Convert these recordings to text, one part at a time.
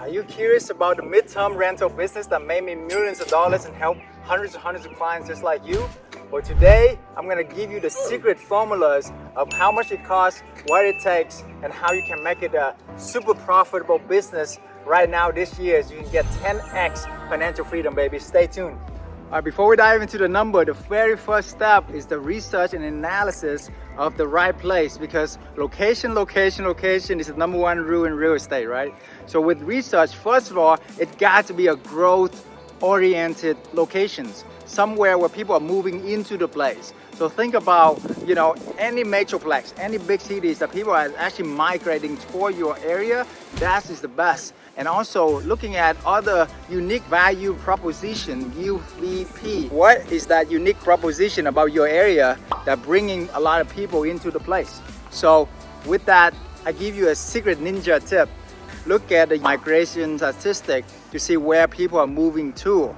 Are you curious about the midterm rental business that made me millions of dollars and helped hundreds of clients just like you? Well, today I'm gonna give you the secret formulas of how much it costs, what it takes, and how you can make it a super profitable business right now this year, so you can get 10x financial freedom, baby. Stay tuned. All right, before we dive into the number, the very first step is the research and analysis of the right place, because location is the number one rule in real estate, right? So with research, first of all, it got to be a growth oriented locations, somewhere where people are moving into the place. So think about, any metroplex, any big cities that people are actually migrating toward your area, that is the best. And also looking at other unique value proposition, UVP. What is that unique proposition about your area that bringing a lot of people into the place? So with that, I give you a secret ninja tip. Look at the migration statistic to see where people are moving to.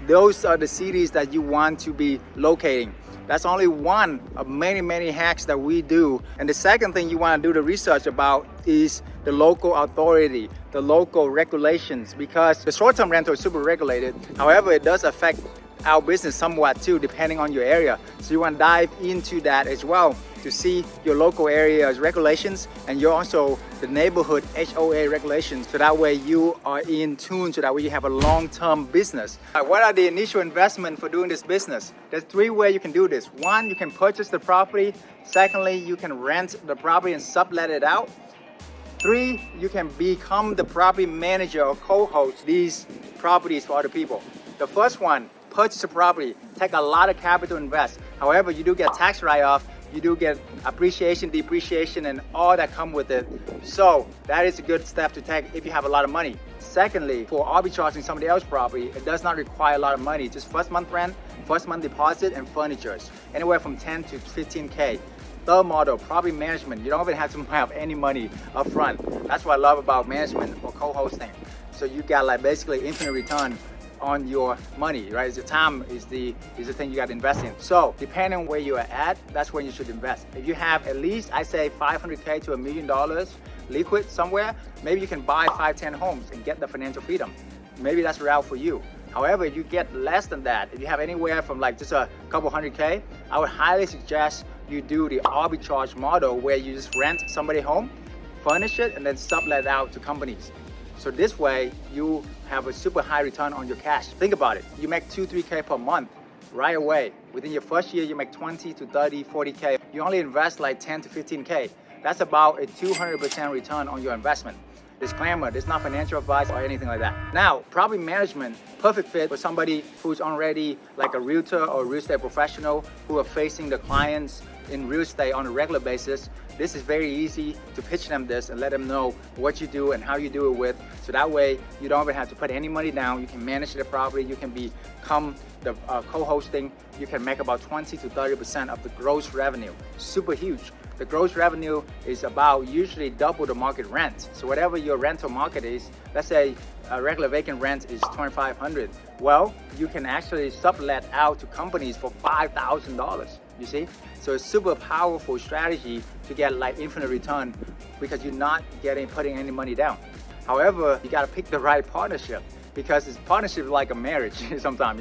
Those are the cities that you want to be locating. That's only one of many hacks that we do. And the second thing you want to do the research about is the local authority, the local regulations, because the short-term rental is super regulated. However, it does affect our business somewhat too, depending on your area. So you want to dive into that as well to see your local area's regulations, and you're also the neighborhood HOA regulations, so that way you are in tune, so that way you have a long-term business. What are the initial investment for doing this business? There's three ways you can do this. One, you can purchase the property. Secondly, you can rent the property and sublet it out. Three, you can become the property manager or co-host these properties for other people. The first one, purchase a property, take a lot of capital to invest. However, you do get tax write-off, you do get appreciation, depreciation, and all that come with it. So that is a good step to take if you have a lot of money. Secondly, for arbitraging somebody else's property, it does not require a lot of money, just first month rent, first month deposit, and furnitures, anywhere from 10 to 15K. Third model, property management. You don't even have to have any money up front. That's what I love about management or co-hosting. So you got basically infinite return on your money, right? The time is the thing you got to invest in. So depending on where you are at, that's when you should invest. If you have at least, I say $500K to $1 million liquid somewhere, maybe you can buy 5-10 homes and get the financial freedom. Maybe that's the route for you. However, if you get less than that, if you have anywhere from just a couple $100K, I would highly suggest you do the arbitrage model, where you just rent somebody home, furnish it, and then sublet out to companies. So this way, you have a super high return on your cash. Think about it. You make 2-3K per month right away. Within your first year, you make 20 to 30, 40K. You only invest 10 to 15K. That's about a 200% return on your investment. Disclaimer, this is not financial advice or anything like that. Now, property management, perfect fit for somebody who's already like a realtor or real estate professional who are facing the clients in real estate on a regular basis. This is very easy to pitch them this and let them know what you do and how you do it with. So that way you don't even have to put any money down. You can manage the property. You can become the co-hosting. You can make about 20 to 30% of the gross revenue. Super huge. The gross revenue is about usually double the market rent. So whatever your rental market is, let's say a regular vacant rent is $2,500. Well, you can actually sublet out to companies for $5,000. You see? So it's super powerful strategy to get infinite return, because you're not putting any money down. However, you got to pick the right partnership, because it's partnership like a marriage sometimes,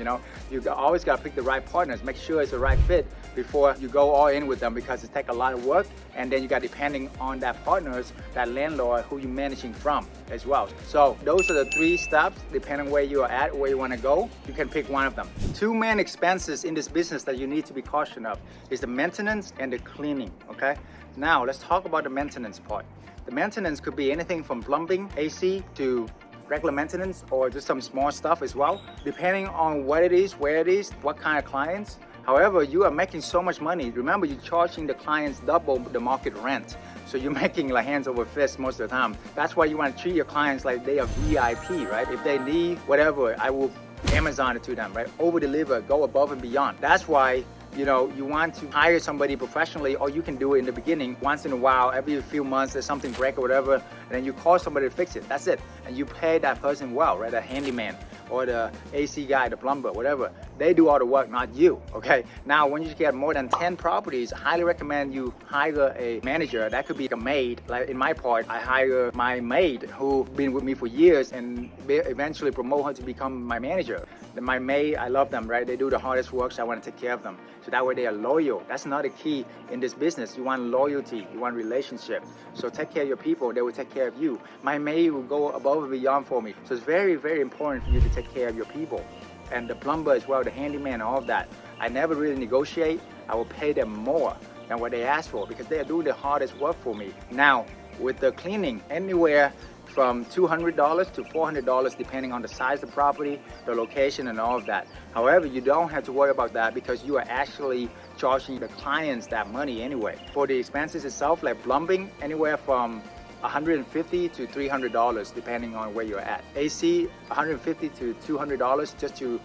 you always got to pick the right partners, make sure it's the right fit before you go all in with them, because it takes a lot of work. And then you got depending on that partners, that landlord who you're managing from as well. So those are the 3 steps. Depending on where you are at, where you want to go, you can pick one of them. 2 main expenses in this business that you need to be cautious of is the maintenance and the cleaning, okay? Now let's talk about the maintenance part. The maintenance could be anything from plumbing, AC, to regular maintenance, or just some small stuff as well, depending on what it is, where it is, what kind of clients. However, you are making so much money. Remember, you're charging the clients double the market rent. So you're making hands over fist most of the time. That's why you want to treat your clients like they are VIP, right? If they need whatever, I will Amazon it to them, right? Over deliver, go above and beyond. That's why you want to hire somebody professionally, or you can do it in the beginning. Once in a while, every few months, there's something break or whatever, and then you call somebody to fix it. That's it. And you pay that person well, right? The handyman or the AC guy, the plumber, whatever. They do all the work, not you, okay? Now, when you get more than 10 properties, I highly recommend you hire a manager. That could be a maid. Like in my part, I hire my maid who been with me for years and eventually promote her to become my manager. My maid, I love them, right? They do the hardest work, so I want to take care of them. So that way they are loyal. That's another key in this business. You want loyalty, you want relationship. So take care of your people, they will take care of you. My maid will go above and beyond for me. So it's very, very important for you to take care of your people. And the plumber as well, the handyman, all of that. I never really negotiate. I will pay them more than what they ask for because they are doing the hardest work for me. Now, with the cleaning, anywhere from $200 to $400 depending on the size of the property, the location, and all of that. However, you don't have to worry about that because you are actually charging the clients that money anyway. For the expenses itself, like plumbing, anywhere from $150 to $300 depending on where you're at. AC, $150 to $200 just to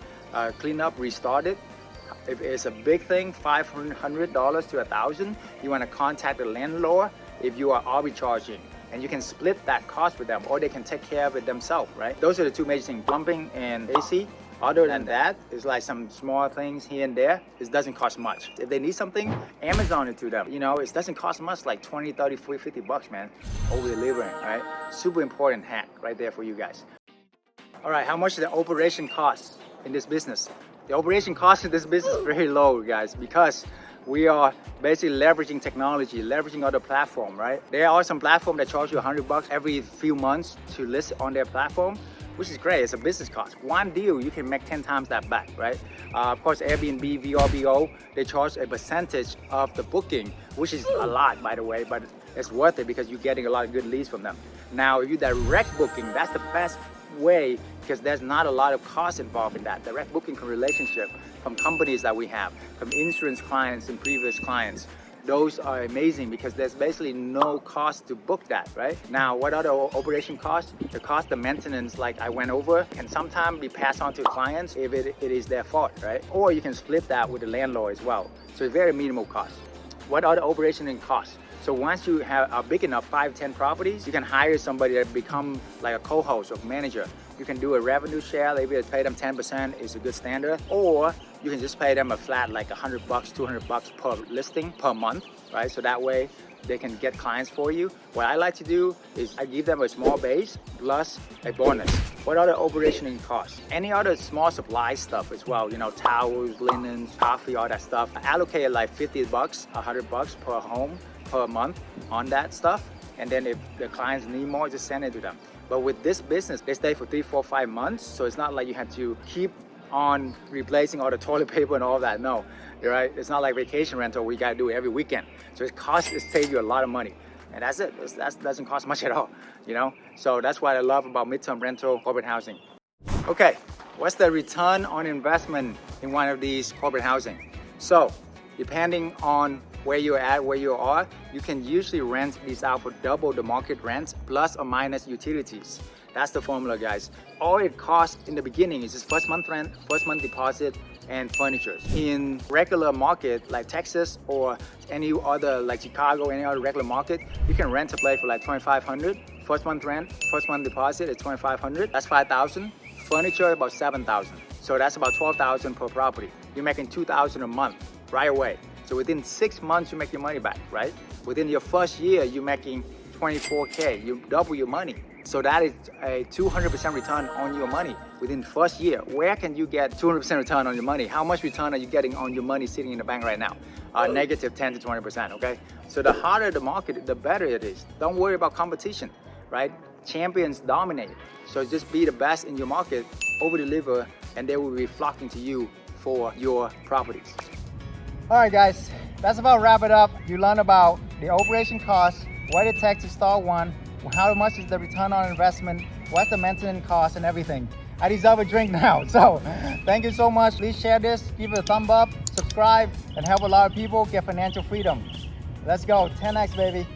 clean up, restart it. If it's a big thing, $500 to $1,000, you want to contact the landlord if you are arbitraging. And you can split that cost with them, or they can take care of it themselves, right? Those are the two major things, plumbing and AC. Other than that, it's like some small things here and there. It doesn't cost much. If they need something, Amazon it to them. You know, it doesn't cost much, like 20, 30, 40, 50 bucks, man. Over delivering, right? Super important hack right there for you guys. All right, how much does the operation cost in this business? The operation cost in this business is very low, guys, because we are basically leveraging technology, leveraging other platform, right? There are some platform that charge you $100 every few months to list on their platform, which is great. It's a business cost. One deal, you can make 10 times that back, right? Of course, Airbnb, VRBO, they charge a percentage of the booking, which is a lot, by the way, but it's worth it because you're getting a lot of good leads from them. Now, if you direct booking, that's the best way because there's not a lot of cost involved in that. Direct booking from relationship, from companies that we have, from insurance clients and previous clients. Those are amazing because there's basically no cost to book that, right? Now, what are the operation costs? The cost of maintenance, like I went over, can sometimes be passed on to clients if it is their fault, right? Or you can split that with the landlord as well. So it's very minimal cost. What are the operation and costs? So once you have a big enough 5-10 properties, you can hire somebody to become like a co-host or manager. You can do a revenue share, maybe pay them 10% is a good standard, or you can just pay them a flat like $100, $200 per listing per month, right? So that way they can get clients for you. What I like to do is I give them a small base plus a bonus. What are the operating costs? Any other small supply stuff as well, you know, towels, linens, coffee, all that stuff. I allocate like $50, $100 per home per month on that stuff. And then if the clients need more, just send it to them. But with this business, they stay for 3, 4, 5 months. So it's not like you have to keep on replacing all the toilet paper and all that. No, right? It's not like vacation rental where you gotta do it every weekend. So it saves you a lot of money. And that's it. That doesn't cost much at all, you know? So that's what I love about midterm rental corporate housing. Okay, what's the return on investment in one of these corporate housing? So depending on where you're at, where you are, you can usually rent these out for double the market rent plus or minus utilities. That's the formula, guys. All it costs in the beginning is just first month rent, first month deposit, and furniture. In regular market like Texas or any other like Chicago, any other regular market, you can rent a place for like $2,500. First month rent, first month deposit is $2,500. That's $5,000. Furniture about $7,000. So that's about $12,000 per property. You're making $2,000 a month right away. So within 6 months, you make your money back, right? Within your first year, you're making $24K. You double your money. So that is a 200% return on your money within the first year. Where can you get 200% return on your money? How much return are you getting on your money sitting in the bank right now? Negative 10 to 20%, okay? So the harder the market, the better it is. Don't worry about competition, right? Champions dominate. So just be the best in your market, over-deliver, and they will be flocking to you for your properties. All right, guys, that's about wrap it up. You learn about the operation costs, what it takes to start one, how much is the return on investment, what's the maintenance cost, and everything. I deserve a drink now. So thank you so much. Please share this, give it a thumb up, subscribe, and help a lot of people get financial freedom. Let's go, 10X, baby.